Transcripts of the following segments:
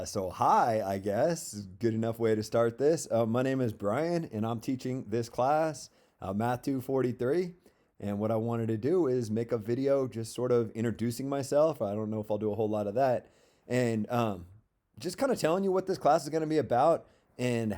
So hi, I guess, good enough way to start this. My name is Brian, and I'm teaching this class, Math 243. And what I wanted to do is make a video just sort of introducing myself. I don't know if I'll do a whole lot of that. And just kind of telling you what this class is going to be about and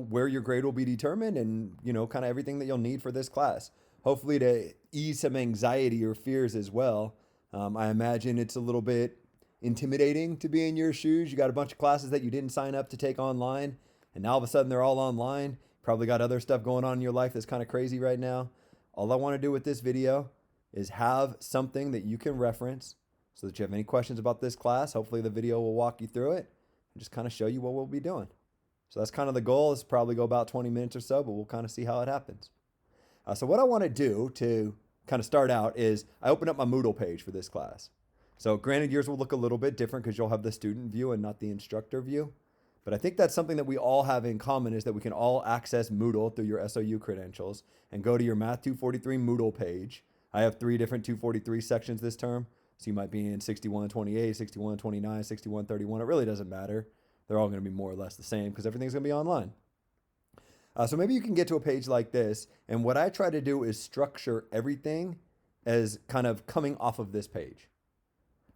where your grade will be determined and, kind of everything that you'll need for this class. Hopefully to ease some anxiety or fears as well. I imagine it's a little bit intimidating to be in your shoes. You got a bunch of classes that you didn't sign up to take online, and now all of a sudden they're all online. Probably got other stuff going on in your life that's kind of crazy right now. All I want to do with this video is have something that you can reference so that you have any questions about this class. Hopefully the video will walk you through it and just kind of show you what we'll be doing. So that's kind of the goal. Is probably go about 20 minutes or so, but we'll kind of see how it happens. So what I want to do to kind of start out is I open up my Moodle page for this class. So granted, yours will look a little bit different because you'll have the student view and not the instructor view. But I think that's something that we all have in common is that we can all access Moodle through your SOU credentials and go to your Math 243 Moodle page. I have 3 different 243 sections this term. So you might be in 6128, 6129, 6131. It really doesn't matter. They're all going to be more or less the same because everything's going to be online. So maybe you can get to a page like this. And what I try to do is structure everything as kind of coming off of this page.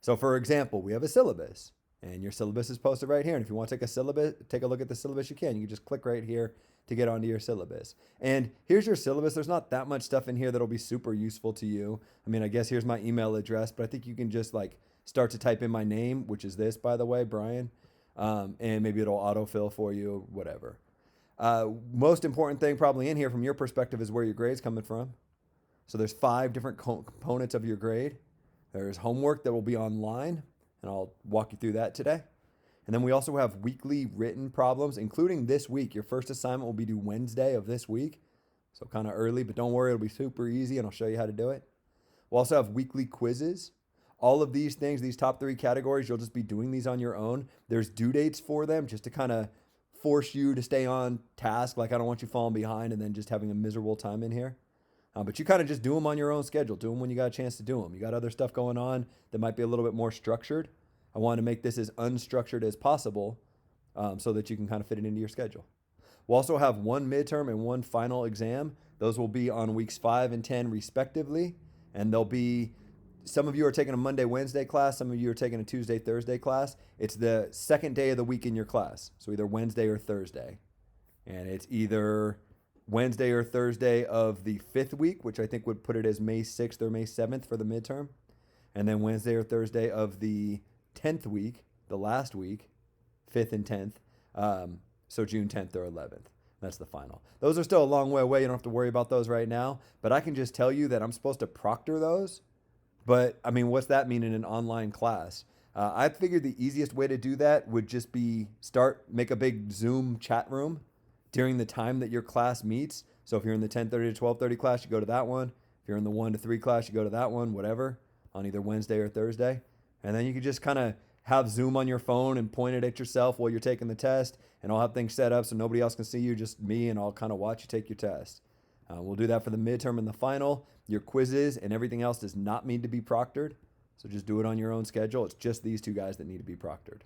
So for example, we have a syllabus and your syllabus is posted right here. And if you want to take a look at the syllabus, you can. You can just click right here to get onto your syllabus. And here's your syllabus. There's not that much stuff in here that'll be super useful to you. I mean, I guess here's my email address, but I think you can just start to type in my name, which is this, by the way, Brian. And maybe it'll autofill for you, whatever. Most important thing probably in here from your perspective is where your grade's coming from. So there's 5 different components of your grade. There's homework that will be online, and I'll walk you through that today. And then we also have weekly written problems, including this week. Your first assignment will be due Wednesday of this week, so kind of early, but don't worry, it'll be super easy, and I'll show you how to do it. We'll also have weekly quizzes. All of these things, these top 3 categories, you'll just be doing these on your own. There's due dates for them just to kind of force you to stay on task. I don't want you falling behind and then just having a miserable time in here. But you kind of just do them on your own schedule. Do them when you got a chance to do them. You got other stuff going on that might be a little bit more structured. I want to make this as unstructured as possible so that you can kind of fit it into your schedule. We'll also have 1 midterm and 1 final exam. Those will be on weeks 5 and 10 respectively. And they'll be, some of you are taking a Monday, Wednesday class. Some of you are taking a Tuesday, Thursday class. It's the second day of the week in your class. So either Wednesday or Thursday. And it's either Wednesday or Thursday of the 5th week, which I think would put it as May 6th or May 7th for the midterm. And then Wednesday or Thursday of the 10th week, the last week, 5th and 10th. So June 10th or 11th. That's the final. Those are still a long way away. You don't have to worry about those right now. But I can just tell you that I'm supposed to proctor those. But, I mean, what's that mean in an online class? I figured the easiest way to do that would just be make a big Zoom chat room during the time that your class meets. So if you're in the 10:30 to 12:30 class, you go to that one. If you're in the 1 to 3 class, you go to that one, whatever, on either Wednesday or Thursday. And then you can just kind of have Zoom on your phone and point it at yourself while you're taking the test. And I'll have things set up so nobody else can see you, just me, and I'll kind of watch you take your test. We'll do that for the midterm and the final. Your quizzes and everything else does not need to be proctored. So just do it on your own schedule. It's just these 2 guys that need to be proctored.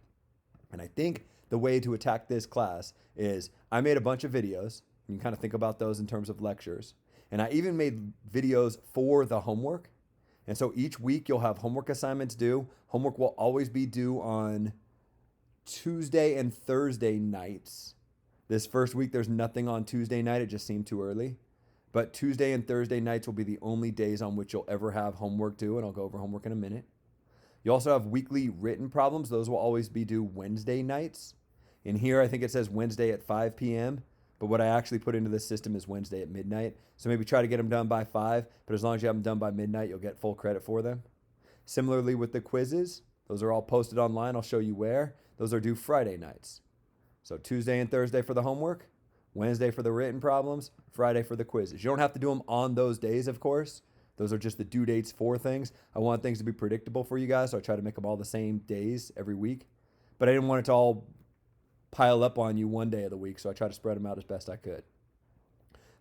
And I think the way to attack this class is I made a bunch of videos. You can kind of think about those in terms of lectures. And I even made videos for the homework. And so each week you'll have homework assignments due. Homework will always be due on Tuesday and Thursday nights. This first week there's nothing on Tuesday night. It just seemed too early. But Tuesday and Thursday nights will be the only days on which you'll ever have homework due. And I'll go over homework in a minute. You also have weekly written problems. Those will always be due Wednesday nights. In here, I think it says Wednesday at 5 p.m., but what I actually put into the system is Wednesday at midnight. So maybe try to get them done by 5, but as long as you have them done by midnight, you'll get full credit for them. Similarly with the quizzes, those are all posted online. I'll show you where. Those are due Friday nights. So Tuesday and Thursday for the homework, Wednesday for the written problems, Friday for the quizzes. You don't have to do them on those days, of course. Those are just the due dates for things. I want things to be predictable for you guys, so I try to make them all the same days every week. But I didn't want it to all pile up on you one day of the week, so I try to spread them out as best I could.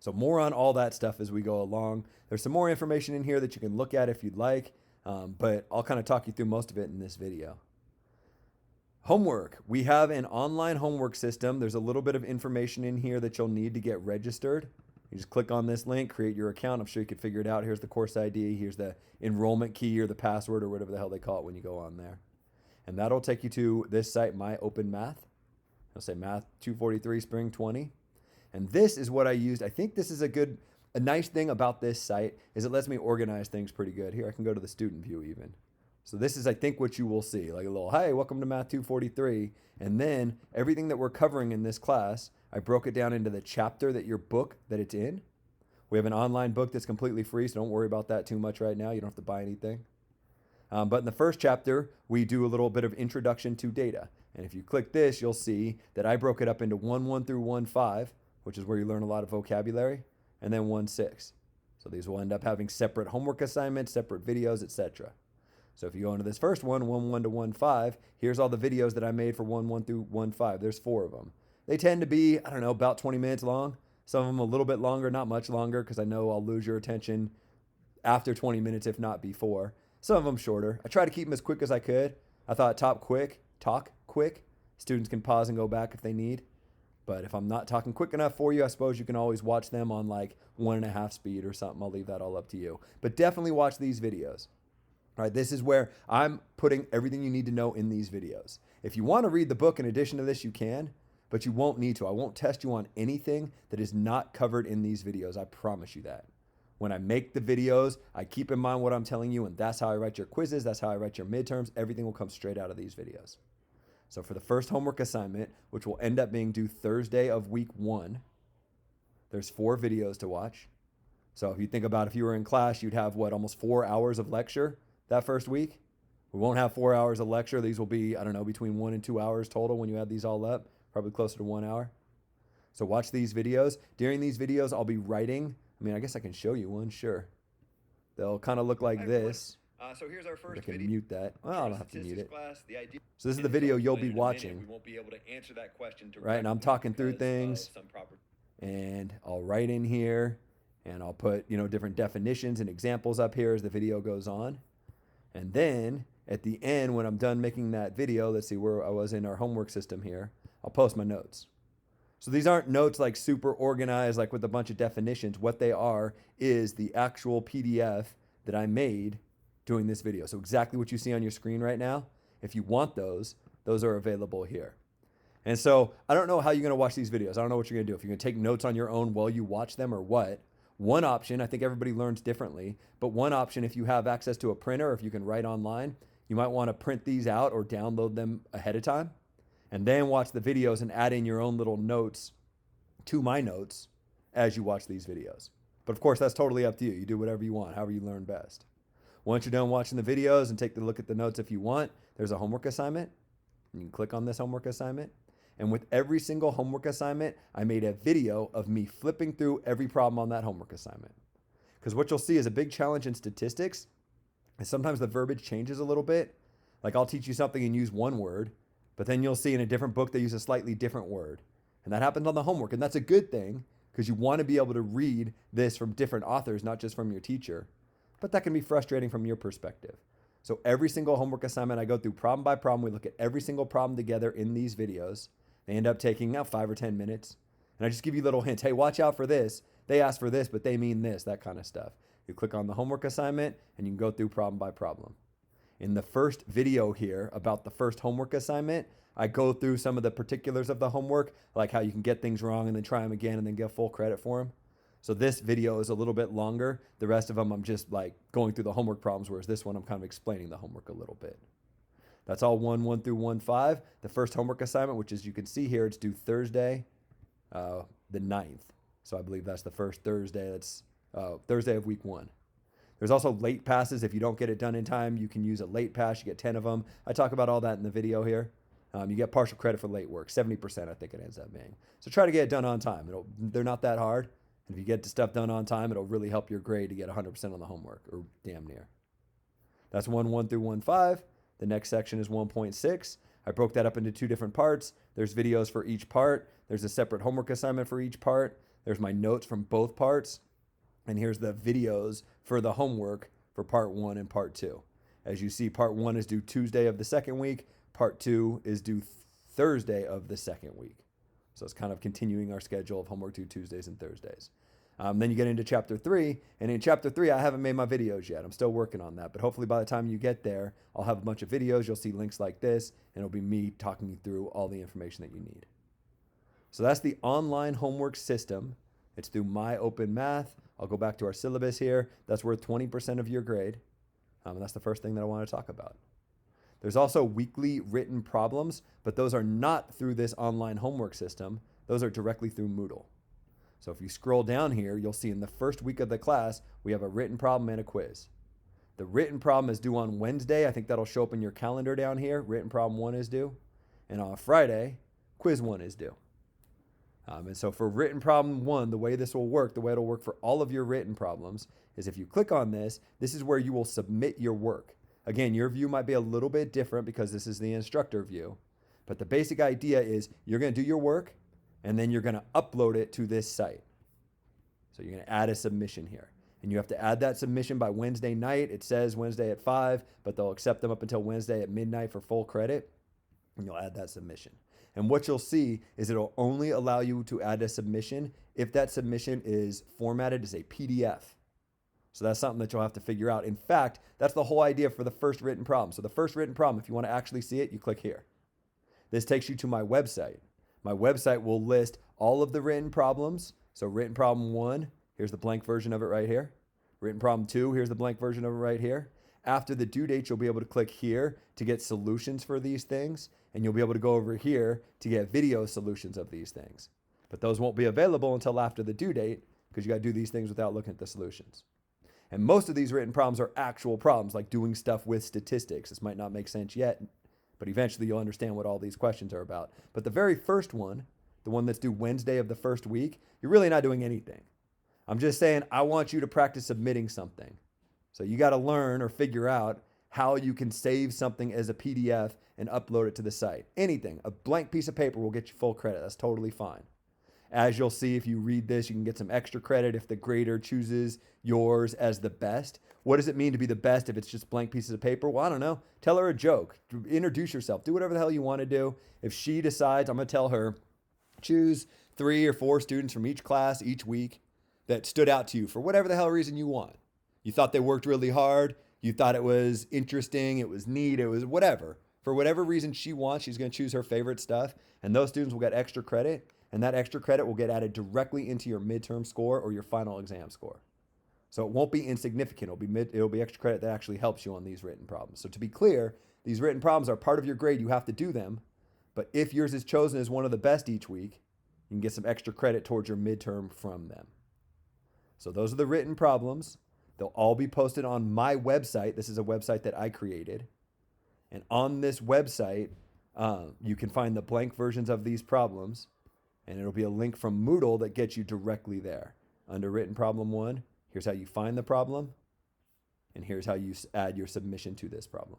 So more on all that stuff as we go along. There's some more information in here that you can look at if you'd like, but I'll kind of talk you through most of it in this video. Homework. We have an online homework system. There's a little bit of information in here that you'll need to get registered. You just click on this link, create your account. I'm sure you could figure it out. Here's the course ID. Here's the enrollment key or the password or whatever the hell they call it when you go on there. And that'll take you to this site, My Open Math. I'll say Math 243 Spring 20. And this is what I used. I think this is a nice thing about this site is it lets me organize things pretty good. Here, I can go to the student view even. So this is, I think, what you will see, like a little, hey, welcome to Math 243. And then everything that we're covering in this class, I broke it down into the chapter that your book that it's in. We have an online book that's completely free, so don't worry about that too much right now. You don't have to buy anything. But in the first chapter, we do a little bit of introduction to data. And if you click this, you'll see that I broke it up into 1.1 through 1.5, which is where you learn a lot of vocabulary, and then 1.6. So these will end up having separate homework assignments, separate videos, etc. So if you go into this first one, 1.1 to 1.5, here's all the videos that I made for 1.1 through 1.5. There's 4 of them. They tend to be, I don't know, about 20 minutes long. Some of them a little bit longer, not much longer, because I know I'll lose your attention after 20 minutes, if not before. Some of them shorter. I try to keep them as quick as I could. I thought talk quick. Students can pause and go back if they need. But if I'm not talking quick enough for you, I suppose you can always watch them on like 1.5 speed or something. I'll leave that all up to you. But definitely watch these videos. All right, this is where I'm putting everything you need to know in these videos. If you want to read the book in addition to this, you can, but you won't need to. I won't test you on anything that is not covered in these videos. I promise you that. When I make the videos, I keep in mind what I'm telling you, and that's how I write your quizzes. That's how I write your midterms. Everything will come straight out of these videos. So for the first homework assignment, which will end up being due Thursday of week 1, there's 4 videos to watch. So if you think about if you were in class, you'd have what, almost 4 hours of lecture that first week. We won't have 4 hours of lecture. These will be, I don't know, between 1 and 2 hours total when you add these all up, probably closer to 1 hour. So watch these videos. During these videos, I'll be writing. I mean, I guess I can show you one, sure. They'll kind of look like this. So here's our first I can video. mute that. Well, I don't have to mute it. Class, So this is the video you'll be watching. We won't be able to answer that question directly, right? And I'm talking through things. And I'll write in here. And I'll put, different definitions and examples up here as the video goes on. And then at the end, when I'm done making that video, let's see where I was in our homework system here, I'll post my notes. So these aren't notes like super organized, like with a bunch of definitions. What they are is the actual PDF that I made doing this video. So exactly what you see on your screen right now, if you want those are available here. And so I don't know how you're gonna watch these videos. I don't know what you're gonna do. If you're gonna take notes on your own while you watch them or what. One option, I think everybody learns differently, but one option, if you have access to a printer, if you can write online, you might wanna print these out or download them ahead of time and then watch the videos and add in your own little notes to my notes as you watch these videos. But of course, that's totally up to you. You do whatever you want, however you learn best. Once you're done watching the videos and take a look at the notes if you want, there's a homework assignment. You can click on this homework assignment. And with every single homework assignment, I made a video of me flipping through every problem on that homework assignment. Because what you'll see is a big challenge in statistics is sometimes the verbiage changes a little bit. Like I'll teach you something and use one word, but then you'll see in a different book they use a slightly different word. And that happens on the homework. And that's a good thing because you want to be able to read this from different authors, not just from your teacher. But that can be frustrating from your perspective. So every single homework assignment, I go through problem by problem. We look at every single problem together in these videos. They end up taking 5 or 10 minutes. And I just give you little hints. Hey, watch out for this. They asked for this, but they mean this, that kind of stuff. You click on the homework assignment and you can go through problem by problem. In the first video here about the first homework assignment, I go through some of the particulars of the homework, like how you can get things wrong and then try them again and then get full credit for them. So this video is a little bit longer. The rest of them, I'm just like going through the homework problems, whereas this one, I'm kind of explaining the homework a little bit. That's all 1.1 through 1.5. The first homework assignment, which as you can see here, it's due Thursday, the 9th. So I believe that's the first Thursday. That's Thursday of week 1. There's also late passes. If you don't get it done in time, you can use a late pass. You get 10 of them. I talk about all that in the video here. You get partial credit for late work, 70% I think it ends up being. So try to get it done on time. They're not that hard. And if you get the stuff done on time, it'll really help your grade to get 100% on the homework, or damn near. That's 1.1 through 1.5. The next section is 1.6. I broke that up into 2 different parts. There's videos for each part. There's a separate homework assignment for each part. There's my notes from both parts. And here's the videos for the homework for part 1 and part 2. As you see, part 1 is due Tuesday of the second week. part 2 is due Thursday of the second week. So it's kind of continuing our schedule of homework due Tuesdays and Thursdays. Then you get into chapter 3, and in chapter 3, I haven't made my videos yet. I'm still working on that, but hopefully by the time you get there, I'll have a bunch of videos. You'll see links like this, and it'll be me talking you through all the information that you need. So that's the online homework system. It's through My Open Math. I'll go back to our syllabus here. That's worth 20% of your grade. And that's the first thing that I want to talk about. There's also weekly written problems, but those are not through this online homework system. Those are directly through Moodle. So if you scroll down here, you'll see in the first week of the class, we have a written problem and a quiz. The written problem is due on Wednesday. I think that'll show up in your calendar down here. Written problem 1 is due. And on Friday, quiz 1 is due. And so for written problem 1, the way this will work, the way it'll work for all of your written problems, is if you click on this, this is where you will submit your work. Again, your view might be a little bit different because this is the instructor view. But the basic idea is you're going to do your work, and then you're going to upload it to this site. So you're going to add a submission here. And you have to add that submission by Wednesday night. It says Wednesday at 5, but they'll accept them up until Wednesday at midnight for full credit. And you'll add that submission. And what you'll see is it'll only allow you to add a submission if that submission is formatted as a PDF. So that's something that you'll have to figure out. In fact, that's the whole idea for the first written problem. So the first written problem, if you want to actually see it, you click here. This takes you to my website. My website will list all of the written problems. So written problem 1, here's the blank version of it right here. Written problem 2, here's the blank version of it right here. After the due date, you'll be able to click here to get solutions for these things. And you'll be able to go over here to get video solutions of these things. But those won't be available until after the due date because you got to do these things without looking at the solutions. And most of these written problems are actual problems, like doing stuff with statistics. This might not make sense yet, but eventually you'll understand what all these questions are about. But the very first one, the one that's due Wednesday of the first week, you're really not doing anything. I'm just saying I want you to practice submitting something. So you got to learn or figure out how you can save something as a PDF and upload it to the site. Anything. A blank piece of paper will get you full credit. That's totally fine. As you'll see, if you read this, you can get some extra credit if the grader chooses yours as the best. What does it mean to be the best if it's just blank pieces of paper? Well, I don't know. Tell her a joke. Introduce yourself. Do whatever the hell you want to do. If she decides, I'm going to tell her, choose 3 or 4 students from each class each week that stood out to you for whatever the hell reason you want. You thought they worked really hard. You thought it was interesting. It was neat. It was whatever. For whatever reason she wants, she's going to choose her favorite stuff. And those students will get extra credit. And that extra credit will get added directly into your midterm score or your final exam score. So it won't be insignificant. It'll be extra credit that actually helps you on these written problems. So to be clear, these written problems are part of your grade. You have to do them. But if yours is chosen as one of the best each week, you can get some extra credit towards your midterm from them. So those are the written problems. They'll all be posted on my website. This is a website that I created. And on this website, you can find the blank versions of these problems. And it'll be a link from Moodle that gets you directly there. Under written problem 1, here's how you find the problem. And here's how you add your submission to this problem.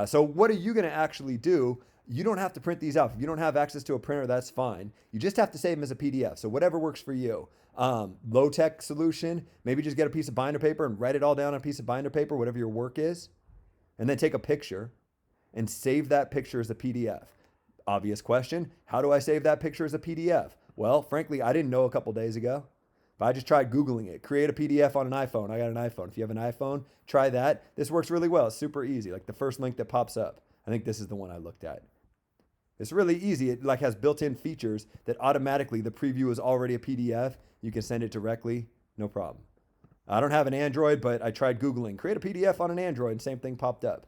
So what are you going to actually do? You don't have to print these out. If you don't have access to a printer, that's fine. You just have to save them as a PDF. So whatever works for you. Low-tech solution, maybe just get a piece of binder paper and write it all down on a piece of binder paper, whatever your work is. And then take a picture and save that picture as a PDF. Obvious question, how do I save that picture as a PDF? Well, frankly, I didn't know a couple days ago. But I just tried Googling it. Create a PDF on an iPhone. I got an iPhone. If you have an iPhone, try that. This works really well. It's super easy. Like the first link that pops up. I think this is the one I looked at. It's really easy. It like has built-in features that automatically the preview is already a PDF. You can send it directly. No problem. I don't have an Android, but I tried Googling. Create a PDF on an Android and same thing popped up.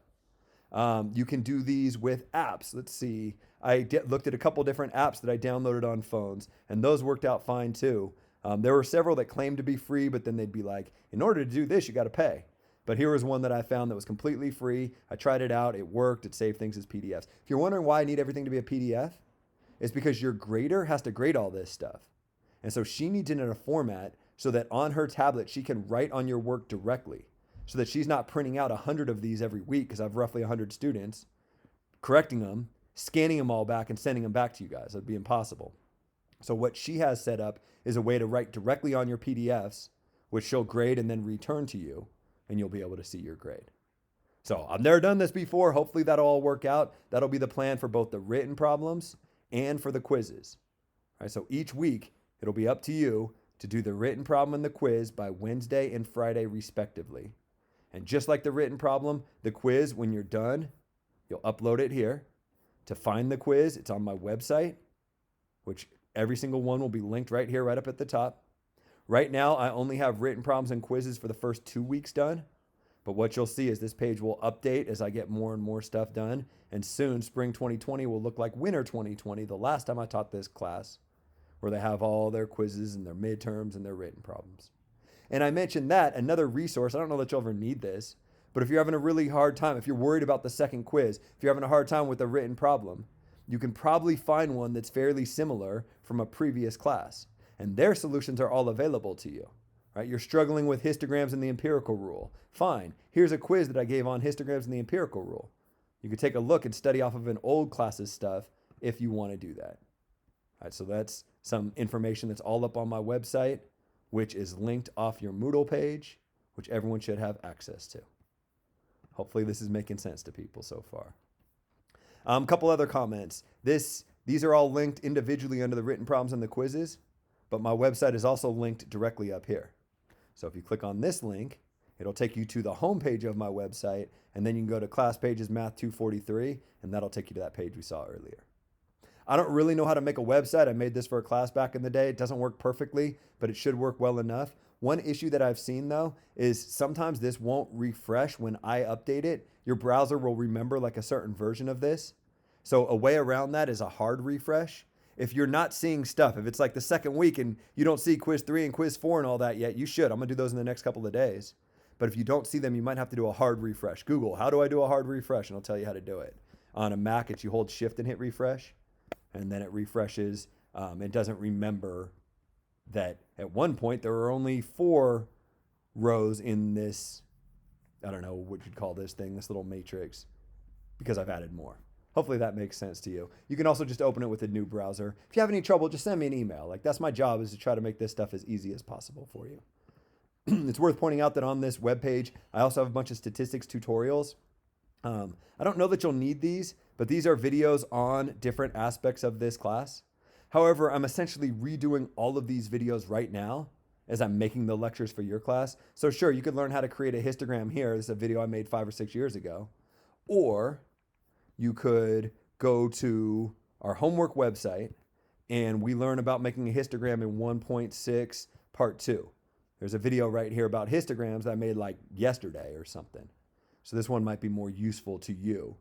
You can do these with apps. Let's see. I looked at a couple different apps that I downloaded on phones, and those worked out fine too. There were several that claimed to be free, but then they'd be like, in order to do this, you got to pay. But here was one that I found that was completely free. I tried it out. It worked. It saved things as PDFs. If you're wondering why I need everything to be a PDF, it's because your grader has to grade all this stuff. And so she needs it in a format so that on her tablet, she can write on your work directly, so that she's not printing out 100 of these every week, because I have roughly 100 students, correcting them, scanning them all back, and sending them back to you guys. That'd be impossible. So what she has set up is a way to write directly on your PDFs, which she'll grade and then return to you, and you'll be able to see your grade. So I've never done this before. Hopefully that'll all work out. That'll be the plan for both the written problems and for the quizzes. All right, so each week it'll be up to you to do the written problem and the quiz by Wednesday and Friday respectively. And just like the written problem, the quiz, when you're done, you'll upload it here. To find the quiz, it's on my website, which every single one will be linked right here, right up at the top. Right now, I only have written problems and quizzes for the first 2 weeks done. But what you'll see is this page will update as I get more and more stuff done. And soon, spring 2020 will look like winter 2020, the last time I taught this class, where they have all their quizzes and their midterms and their written problems. And I mentioned that, another resource, I don't know that you'll ever need this, but if you're having a really hard time, if you're worried about the second quiz, if you're having a hard time with a written problem, you can probably find one that's fairly similar from a previous class. And their solutions are all available to you. Right? You're struggling with histograms and the empirical rule. Fine. Here's a quiz that I gave on histograms and the empirical rule. You could take a look and study off of an old class's stuff if you want to do that. All right, so that's some information that's all up on my website, which is linked off your Moodle page, which everyone should have access to. Hopefully this is making sense to people so far. A couple other comments. These are all linked individually under the written problems and the quizzes, but my website is also linked directly up here. So if you click on this link, it'll take you to the home page of my website, and then you can go to class pages Math 243, and that'll take you to that page we saw earlier. I don't really know how to make a website. I made this for a class back in the day. It doesn't work perfectly, but it should work well enough. One issue that I've seen though is sometimes this won't refresh when I update it. Your browser will remember like a certain version of this. So a way around that is a hard refresh. If you're not seeing stuff, if it's like the second week and you don't see quiz 3 and quiz 4 and all that yet, you should. I'm gonna do those in the next couple of days. But if you don't see them, you might have to do a hard refresh. Google, how do I do a hard refresh? And I'll tell you how to do it. On a Mac, it's you hold shift and hit refresh, and then it refreshes. It doesn't remember that at one point there were only 4 rows in this, I don't know what you'd call this thing, this little matrix, because I've added more. Hopefully that makes sense to you. You can also just open it with a new browser. If you have any trouble, just send me an email. Like that's my job, is to try to make this stuff as easy as possible for you. It's worth pointing out that on this webpage, I also have a bunch of statistics tutorials. I don't know that you'll need these, but these are videos on different aspects of this class. However, I'm essentially redoing all of these videos right now as I'm making the lectures for your class. So sure, you could learn how to create a histogram here. This is a video I made 5 or 6 years ago. Or you could go to our homework website and we learn about making a histogram in 1.6 part 2. There's a video right here about histograms that I made like yesterday or something. So this one might be more useful to you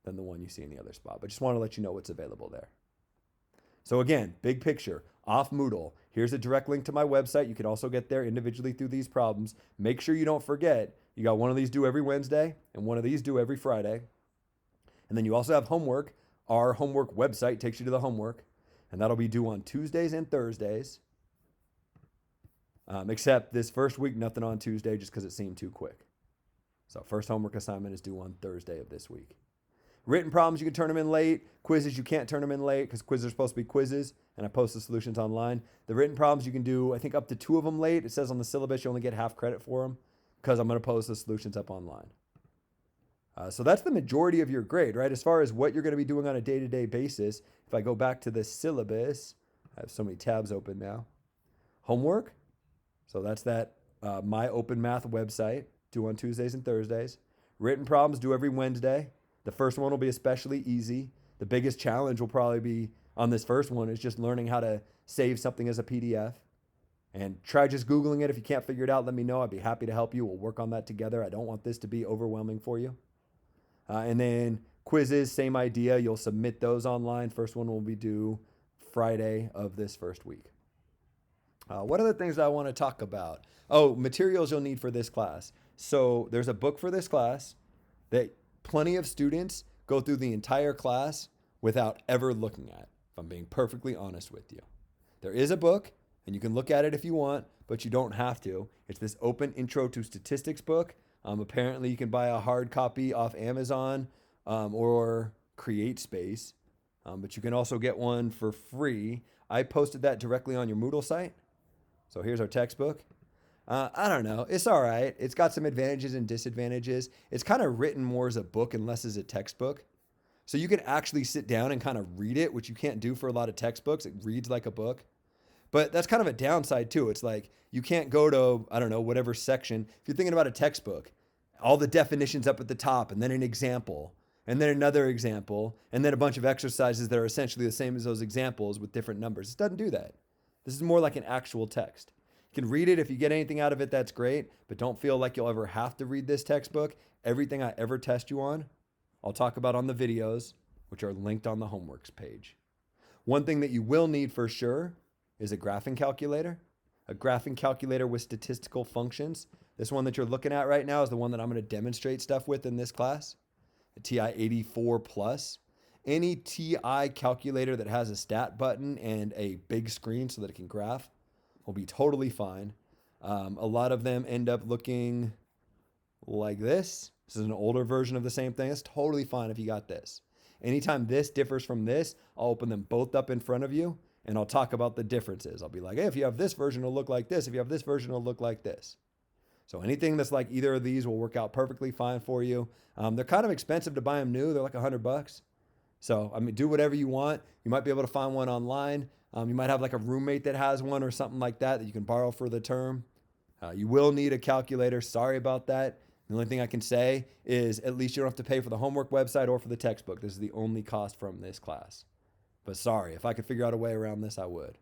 than the one you see in the other spot, but just want to let you know what's available there. So again, big picture, off Moodle. Here's a direct link to my website. You can also get there individually through these problems. Make sure you don't forget, you got one of these due every Wednesday and one of these due every Friday. And then you also have homework. Our homework website takes you to the homework, and that'll be due on Tuesdays and Thursdays. Except this first week, nothing on Tuesday just because it seemed too quick. So first homework assignment is due on Thursday of this week. Written problems, you can turn them in late. Quizzes, you can't turn them in late because quizzes are supposed to be quizzes, and I post the solutions online. The written problems, you can do, I think, up to 2 of them late. It says on the syllabus you only get half credit for them because I'm going to post the solutions up online. So that's the majority of your grade, right? As far as what you're going to be doing on a day-to-day basis, if I go back to the syllabus, I have so many tabs open now. Homework, so that's that My Open Math website, due on Tuesdays and Thursdays. Written problems due every Wednesday. The first one will be especially easy. The biggest challenge will probably be on this first one is just learning how to save something as a PDF. And try just Googling it. If you can't figure it out, let me know. I'd be happy to help you. We'll work on that together. I don't want this to be overwhelming for you. And then quizzes, same idea. You'll submit those online. First one will be due Friday of this first week. What other things I want to talk about? Oh, materials you'll need for this class. So there's a book for this class that plenty of students go through the entire class without ever looking at, if I'm being perfectly honest with you. There is a book, and you can look at it if you want, but you don't have to. It's this Open Intro to Statistics book. Apparently, you can buy a hard copy off Amazon or CreateSpace, but you can also get one for free. I posted that directly on your Moodle site. So here's our textbook. I don't know. It's all right. It's got some advantages and disadvantages. It's kind of written more as a book and less as a textbook. So you can actually sit down and kind of read it, which you can't do for a lot of textbooks. It reads like a book. But that's kind of a downside too. It's like you can't go to, I don't know, whatever section. If you're thinking about a textbook, all the definitions up at the top, and then an example, and then another example, and then a bunch of exercises that are essentially the same as those examples with different numbers. It doesn't do that. This is more like an actual text. You can read it. If you get anything out of it, that's great. But don't feel like you'll ever have to read this textbook. Everything I ever test you on, I'll talk about on the videos, which are linked on the homeworks page. One thing that you will need for sure is a graphing calculator. A graphing calculator with statistical functions. This one that you're looking at right now is the one that I'm going to demonstrate stuff with in this class. A TI-84 Plus. Any TI calculator that has a stat button and a big screen so that it can graph will be totally fine. A lot of them end up looking like this. This is an older version of the same thing. It's totally fine if you got this. Anytime this differs from this, I'll open them both up in front of you and I'll talk about the differences. I'll be like, hey, if you have this version, it'll look like this. If you have this version, it'll look like this. So anything that's like either of these will work out perfectly fine for you. They're kind of expensive to buy them new. They're like $100. So, I mean, do whatever you want. You might be able to find one online. You might have like a roommate that has one or something like that that you can borrow for the term. You will need a calculator. Sorry about that. The only thing I can say is at least you don't have to pay for the homework website or for the textbook. This is the only cost from this class. But sorry, if I could figure out a way around this, I would.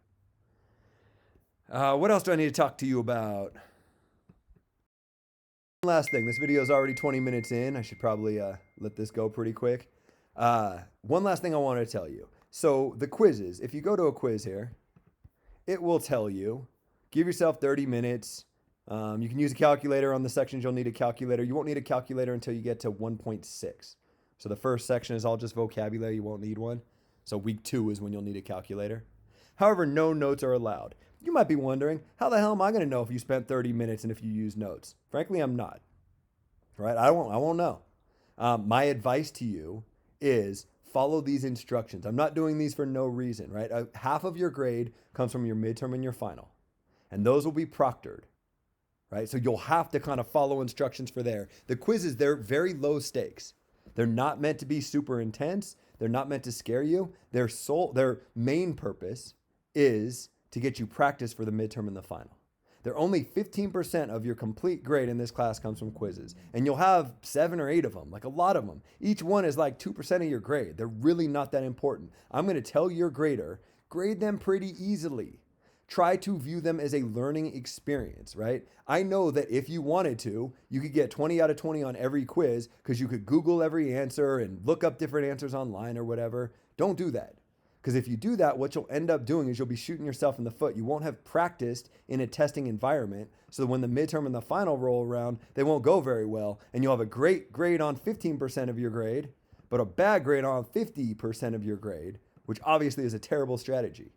What else do I need to talk to you about? One last thing. This video is already 20 minutes in. I should probably let this go pretty quick. One last thing I want to tell you. So the quizzes, if you go to a quiz here, it will tell you, give yourself 30 minutes. You can use a calculator on the sections you'll need a calculator. You won't need a calculator until you get to 1.6. So the first section is all just vocabulary. You won't need one. So week 2 is when you'll need a calculator. However, no notes are allowed. You might be wondering, how the hell am I going to know if you spent 30 minutes and if you use notes? Frankly, I'm not. Right? I won't know. My advice to you is follow these instructions. I'm not doing these for no reason, right? Half of your grade comes from your midterm and your final. And those will be proctored, right? So you'll have to kind of follow instructions for there. The quizzes, they're very low stakes. They're not meant to be super intense. They're not meant to scare you. Their main purpose is to get you practice for the midterm and the final. They're only 15% of your complete grade in this class comes from quizzes. And you'll have 7 or 8 of them, like a lot of them. Each one is like 2% of your grade. They're really not that important. I'm going to tell your grader, grade them pretty easily. Try to view them as a learning experience, right? I know that if you wanted to, you could get 20 out of 20 on every quiz because you could Google every answer and look up different answers online or whatever. Don't do that. Because if you do that, what you'll end up doing is you'll be shooting yourself in the foot. You won't have practiced in a testing environment. So when the midterm and the final roll around, they won't go very well. And you'll have a great grade on 15% of your grade, but a bad grade on 50% of your grade, which obviously is a terrible strategy.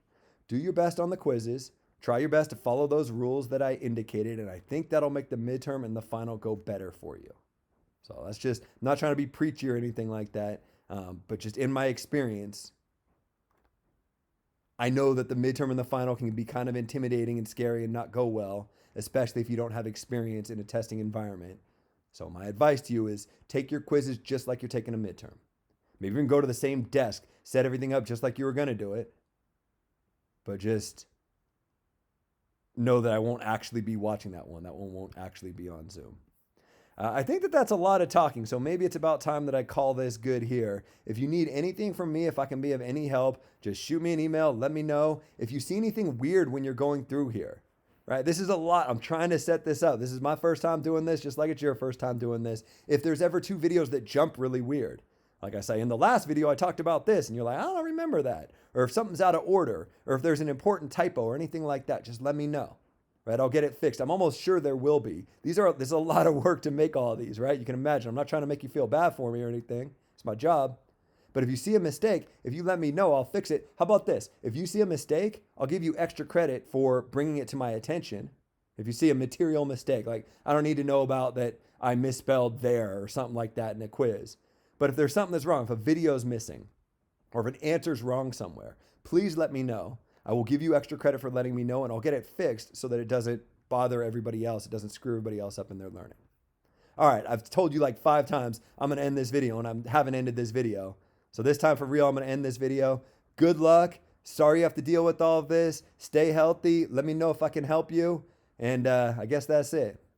Do your best on the quizzes. Try your best to follow those rules that I indicated. And I think that'll make the midterm and the final go better for you. So that's just, I'm not trying to be preachy or anything like that. But just in my experience, I know that the midterm and the final can be kind of intimidating and scary and not go well, especially if you don't have experience in a testing environment. So my advice to you is take your quizzes just like you're taking a midterm. Maybe even go to the same desk, set everything up just like you were going to do it. But just know that I won't actually be watching that one. That one won't actually be on Zoom. I think that that's a lot of talking, so maybe it's about time that I call this good here. If you need anything from me, if I can be of any help, just shoot me an email, let me know. If you see anything weird when you're going through here, right? This is a lot. I'm trying to set this up. This is my first time doing this, just like it's your first time doing this. If there's ever 2 videos that jump really weird, like I say, in the last video, I talked about this, and you're like, I don't remember that. Or if something's out of order, or if there's an important typo or anything like that, just let me know. Right, I'll get it fixed. I'm almost sure there will be. There's a lot of work to make all of these, right? You can imagine. I'm not trying to make you feel bad for me or anything. It's my job. But if you see a mistake, if you let me know, I'll fix it. How about this? If you see a mistake, I'll give you extra credit for bringing it to my attention. If you see a material mistake, like I don't need to know about that I misspelled there or something like that in a quiz. But if there's something that's wrong, if a video's missing or if an answer's wrong somewhere, please let me know. I will give you extra credit for letting me know, and I'll get it fixed so that it doesn't bother everybody else. It doesn't screw everybody else up in their learning. All right, I've told you like 5 times I'm going to end this video, and I haven't ended this video. So this time for real, I'm going to end this video. Good luck. Sorry you have to deal with all of this. Stay healthy. Let me know if I can help you. And I guess that's it.